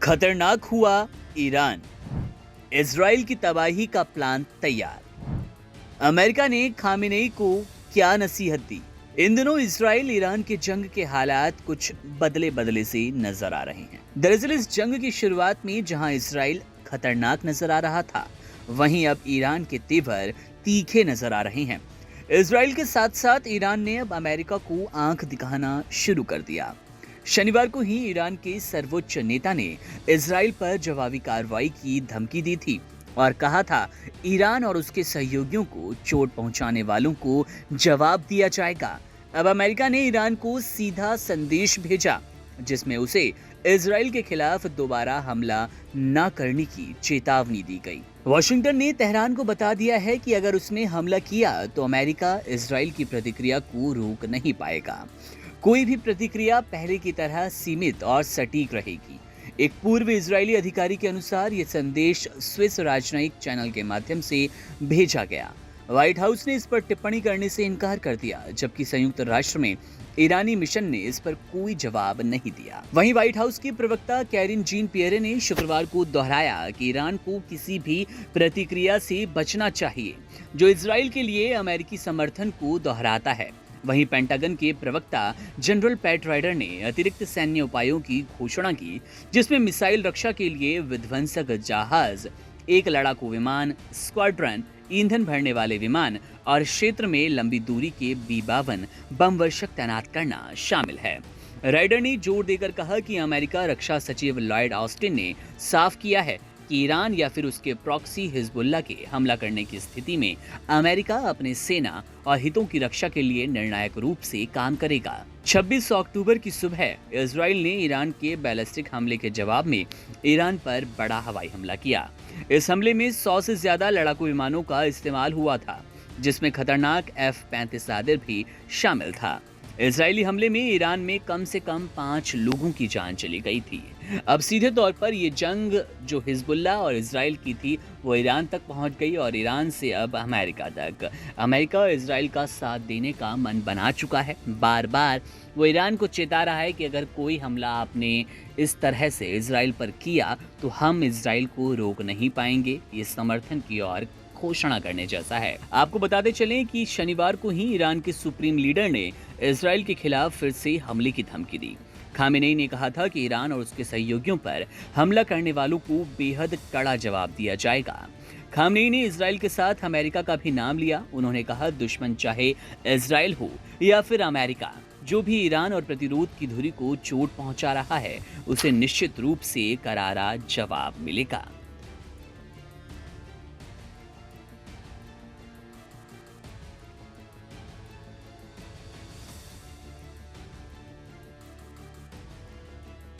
खतरनाक हुआ Iran, Israel की तबाही का प्लान तैयार। अमेरिका ने खामेनेई को क्या नसीहत दी? इन दिनों इजराइल ईरान के जंग के हालात कुछ बदले बदले से नजर आ रहे हैं। दरअसल इस जंग की शुरुआत में जहां इजराइल खतरनाक नजर आ रहा था, वहीं अब ईरान के तेवर तीखे नजर आ रहे हैं। इजराइल के साथ साथ ईरान ने अब अमेरिका को आंख दिखाना शुरू कर दिया। शनिवार को ही ईरान के सर्वोच्च नेता ने इजराइल पर जवाबी कार्रवाई की धमकी दी थी और कहा था ईरान और उसके सहयोगियों को चोट पहुंचाने वालों को जवाब दिया जाएगा। अब अमेरिका ने ईरान को सीधा संदेश भेजा जिसमें उसे इजराइल के खिलाफ दोबारा हमला न करने की चेतावनी दी गई। वॉशिंगटन ने तेहरान को बता दिया है कि अगर उसने हमला किया तो अमेरिका इजराइल की प्रतिक्रिया को रोक नहीं पाएगा। कोई भी प्रतिक्रिया पहले की तरह सीमित और सटीक रहेगी। एक पूर्व इजरायली अधिकारी के अनुसार यह संदेश स्विस राजनयिक चैनल के माध्यम से भेजा गया। व्हाइट हाउस ने इस पर टिप्पणी करने से इनकार कर दिया, जबकि संयुक्त राष्ट्र में ईरानी मिशन ने इस पर कोई जवाब नहीं दिया। वहीं व्हाइट हाउस की प्रवक्ता कैरिन जीन पियरे ने शुक्रवार को दोहराया कि ईरान को किसी भी प्रतिक्रिया से बचना चाहिए जो इजराइल के लिए अमेरिकी समर्थन को दोहराता है। वहीं पेंटागन के प्रवक्ता जनरल पैट राइडर ने अतिरिक्त सैन्य उपायों की घोषणा की, जिसमें मिसाइल रक्षा के लिए विध्वंसक जहाज, एक लड़ाकू विमान, स्क्वाड्रन, ईंधन भरने वाले विमान और क्षेत्र में लंबी दूरी के B-52 बम वर्षक तैनात करना शामिल है। राइडर ने जोर देकर कहा कि अमेरिका रक्षा सचिव लॉयड ऑस्टिन ने साफ किया है कि ईरान या फिर उसके प्रॉक्सी हिजबुल्लाह के हमला करने की स्थिति में अमेरिका अपने सेना और हितों की रक्षा के लिए निर्णायक रूप से काम करेगा। 26 अक्टूबर की सुबह इजराइल ने ईरान के बैलिस्टिक हमले के जवाब में ईरान पर बड़ा हवाई हमला किया। इस हमले में 100 से ज्यादा लड़ाकू विमानों का इस्तेमाल हुआ था, जिसमें खतरनाक F-35 राडार भी शामिल था। इजरायली हमले में ईरान में कम से कम 5 लोगों की जान चली गई थी। अब सीधे तौर पर ये जंग जो हिजबुल्लाह और इजराइल की थी वो ईरान तक पहुंच गई और ईरान से अब अमेरिका तक। अमेरिका इजराइल का साथ देने का मन बना चुका है। बार बार वो ईरान को चेता रहा है कि अगर कोई हमला आपने इस तरह से इजराइल पर किया तो हम इजराइल को रोक नहीं पाएंगे। ये समर्थन की ओर घोषणा करने जैसा है। आपको बताते चलें कि शनिवार को ही ईरान के सुप्रीम लीडर ने इजराइल के खिलाफ फिर से हमले की धमकी दी। खामेनेई ने कहा था कि ईरान और उसके सहयोगियों पर हमला करने वालों को बेहद कड़ा जवाब दिया जाएगा। खामेनेई ने इजराइल के साथ अमेरिका का भी नाम लिया। उन्होंने कहा दुश्मन चाहे इजराइल हो या फिर अमेरिका, जो भी ईरान और प्रतिरोध की धुरी को चोट पहुंचा रहा है उसे निश्चित रूप से करारा जवाब मिलेगा।